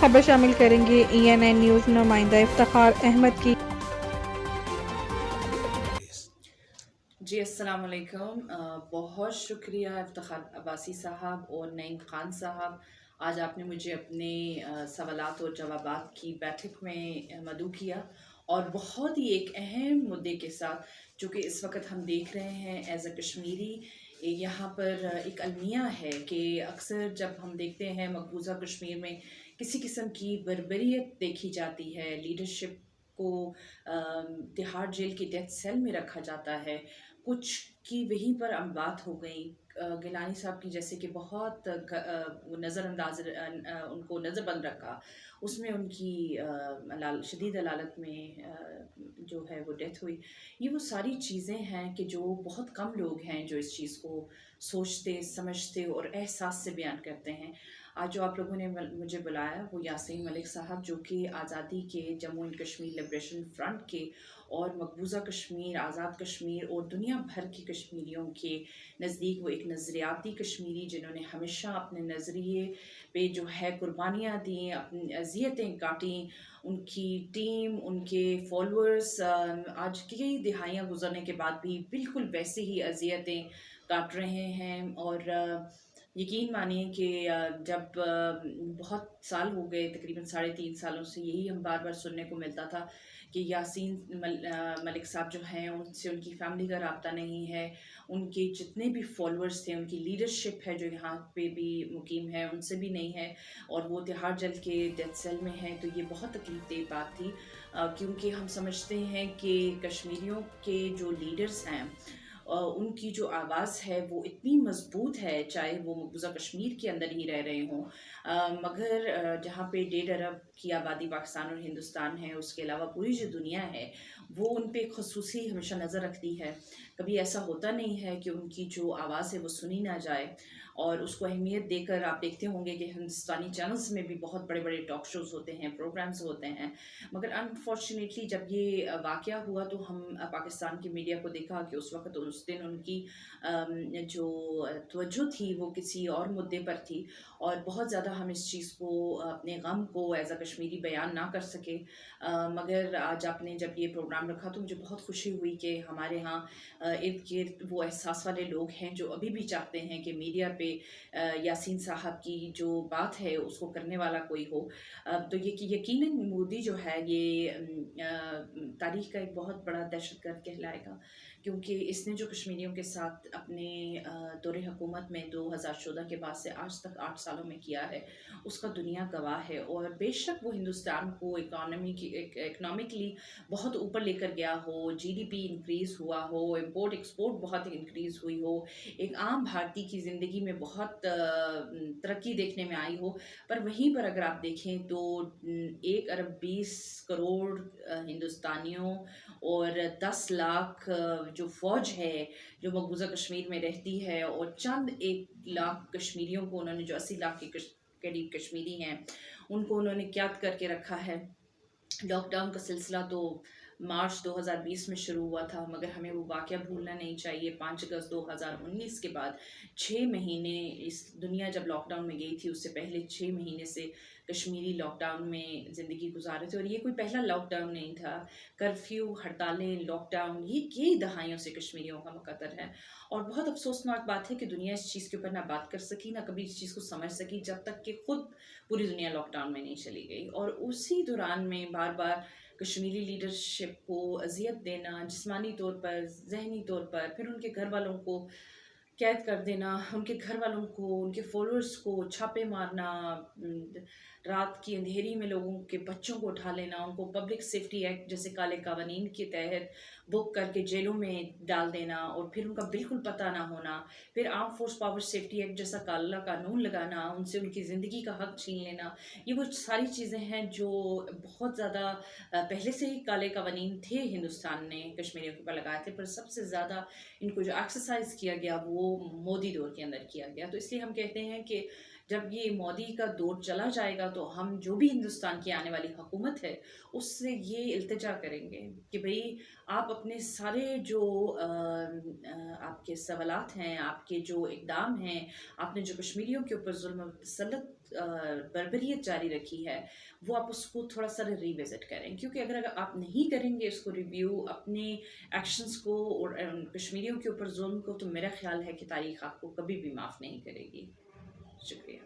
خبر شامل کریں گے ENN نیوز نمائندہ افتخار احمد کی جی السلام علیکم۔ بہت شکریہ افتخار عباسی صاحب اور نعیم خان صاحب، آج آپ نے مجھے اپنے سوالات اور جوابات کی بیٹھک میں مدعو کیا، اور بہت ہی ایک اہم مدعے کے ساتھ، جو کہ اس وقت ہم دیکھ رہے ہیں ایز اے کشمیری۔ یہاں پر ایک المیہ ہے کہ اکثر جب ہم دیکھتے ہیں مقبوضہ کشمیر میں کسی قسم کی بربریت دیکھی جاتی ہے، لیڈرشپ کو تہاڑ جیل کی ڈیتھ سیل میں رکھا جاتا ہے، کچھ کی وہیں پر اموات ہو گئیں، گیلانی صاحب کی جیسے کہ بہت نظر انداز ان کو نظر بند رکھا، اس میں ان کی شدید علالت میں جو ہے وہ ڈیتھ ہوئی۔ یہ وہ ساری چیزیں ہیں کہ جو بہت کم لوگ ہیں جو اس چیز کو سوچتے، سمجھتے اور احساس سے بیان کرتے ہیں۔ آج جو آپ لوگوں نے مجھے بلایا وہ یاسین ملک صاحب، جو کہ آزادی کے Jammu and Kashmir liberation front کے اور مقبوضہ کشمیر، آزاد کشمیر اور دنیا بھر کی کشمیریوں کے نزدیک وہ ایک نظریاتی کشمیری، جنہوں نے ہمیشہ اپنے نظریے پہ جو ہے قربانیاں دیں، اپنی اذیتیں کاٹیں۔ ان کی ٹیم، ان کے فالوورز آج کئی دہائیاں گزرنے کے بعد بھی بالکل ویسے ہی اذیتیں کاٹ رہے ہیں، اور یقین مانیے کہ جب بہت سال ہو گئے، تقریباً 3.5 سالوں سے یہی ہم بار بار سننے کو ملتا تھا کہ یاسین ملک صاحب جو ہیں ان سے ان کی فیملی کا رابطہ نہیں ہے، ان کے جتنے بھی فالوورز تھے، ان کی لیڈرشپ ہے جو یہاں پہ بھی مقیم ہے، ان سے بھی نہیں ہے، اور وہ تہاڑ جیل کے ڈیتھ سیل میں ہیں۔ تو یہ بہت تکلیف دہ بات تھی، کیونکہ ہم سمجھتے ہیں کہ کشمیریوں کے جو لیڈرز ہیں، ان کی جو آواز ہے وہ اتنی مضبوط ہے، چاہے وہ مقبوضہ کشمیر کے اندر ہی رہ رہے ہوں، مگر جہاں پہ 1.5 ارب کی آبادی پاکستان اور ہندوستان ہے، اس کے علاوہ پوری جو دنیا ہے وہ ان پہ خصوصی ہمیشہ نظر رکھتی ہے۔ کبھی ایسا ہوتا نہیں ہے کہ ان کی جو آواز ہے وہ سنی نہ جائے، اور اس کو اہمیت دے کر آپ دیکھتے ہوں گے کہ ہندوستانی چینلز میں بھی بہت بڑے بڑے ٹاک شوز ہوتے ہیں، پروگرامز ہوتے ہیں، مگر انفارچونیٹلی جب یہ واقعہ ہوا تو ہم پاکستان کی میڈیا کو دیکھا کہ اس وقت اس دن ان کی جو توجہ تھی وہ کسی اور مدعے پر تھی، اور بہت زیادہ ہم اس چیز کو، اپنے غم کو ایز اے کشمیری بیان نہ کر سکے، مگر آج آپ نے جب یہ پروگرام رکھا تو مجھے بہت خوشی ہوئی کہ ہمارے ہاں ارد گرد وہ احساس والے لوگ ہیں جو ابھی بھی چاہتے ہیں کہ میڈیا پہ یاسین صاحب کی جو بات ہے اس کو کرنے والا کوئی ہو۔ تو یہ یقیناً مودی جو ہے یہ تاریخ کا ایک بہت بڑا دہشت گرد کہلائے گا، کیونکہ اس نے جو کشمیریوں کے ساتھ اپنے دور حکومت میں 2014 کے بعد سے آج تک 8 سالوں میں کیا ہے، اس کا دنیا گواہ ہے۔ اور بے شک وہ ہندوستان کو اکنامکلی بہت اوپر لے کر گیا ہو، GDP انکریز ہوا ہو، امپورٹ ایکسپورٹ بہت انکریز ہوئی ہو، ایک عام بھارتی کی زندگی میں بہت ترقی دیکھنے میں آئی ہو، پر وہیں پر اگر آپ دیکھیں تو 1 ارب 20 کروڑ ہندوستانیوں اور 10 لاکھ جو فوج ہے جو مقبوضہ کشمیر میں رہتی ہے، اور چند 1 لاکھ کشمیریوں کو انہوں نے، جو 80 لاکھ کے قریب کشمیری ہیں، ان کو انہوں نے قید کر کے رکھا ہے۔ لاک ڈاؤن کا سلسلہ تو مارچ 2020 میں شروع ہوا تھا، مگر ہمیں وہ واقعہ بھولنا نہیں چاہیے۔ 5 اگست 2019 کے بعد 6 مہینے اس دنیا جب لاک ڈاؤن میں گئی تھی، اس سے پہلے 6 مہینے سے کشمیری لاک ڈاؤن میں زندگی گزار رہے تھے، اور یہ کوئی پہلا لاک ڈاؤن نہیں تھا۔ کرفیو، ہڑتالیں، لاک ڈاؤن یہ کئی دہائیوں سے کشمیریوں کا مقدر ہے، اور بہت افسوسناک بات ہے کہ دنیا اس چیز کے اوپر نہ بات کر سکی، نہ کبھی اس چیز کو سمجھ سکی، جب تک کہ خود پوری دنیا لاک ڈاؤن میں نہیں چلی گئی۔ اور اسی دوران میں بار بار کشمیری لیڈرشپ کو اذیت دینا، جسمانی طور پر، ذہنی طور پر، پھر ان کے گھر والوں کو قید کر دینا، ان کے گھر والوں کو، ان کے فالوورز کو چھاپے مارنا، رات کی اندھیری میں لوگوں کے بچوں کو اٹھا لینا، ان کو پبلک سیفٹی ایکٹ جیسے کالے قوانین کے تحت بک کر کے جیلوں میں ڈال دینا، اور پھر ان کا بالکل پتہ نہ ہونا، پھر آرم فورس پاور سیفٹی ایکٹ جیسا کالا قانون لگانا، ان سے ان کی زندگی کا حق چھین لینا۔ یہ وہ ساری چیزیں ہیں جو بہت زیادہ پہلے سے ہی کالے قوانین تھے، ہندوستان نے کشمیریوں کے اوپر لگائے تھے، پر سب سے زیادہ ان کو جو ایکسرسائز کیا گیا وہ مودی دور کے اندر کیا گیا۔ تو اس لیے ہم کہتے ہیں کہ جب یہ مودی کا دور چلا جائے گا تو ہم جو بھی ہندوستان کی آنے والی حکومت ہے اس سے یہ التجا کریں گے کہ بھئی آپ اپنے سارے جو آپ کے سوالات ہیں، آپ کے جو اقدام ہیں، آپ نے جو کشمیریوں کے اوپر ظلم و تسلط بربریت جاری رکھی ہے، وہ آپ اس کو تھوڑا سا ری وزٹ کریں، کیونکہ اگر آپ نہیں کریں گے اس کو ریویو اپنے ایکشنز کو اور کشمیریوں کے اوپر ظلم کو، تو میرا خیال ہے کہ تاریخ آپ کو کبھی بھی معاف نہیں کرے گی. شکریہ.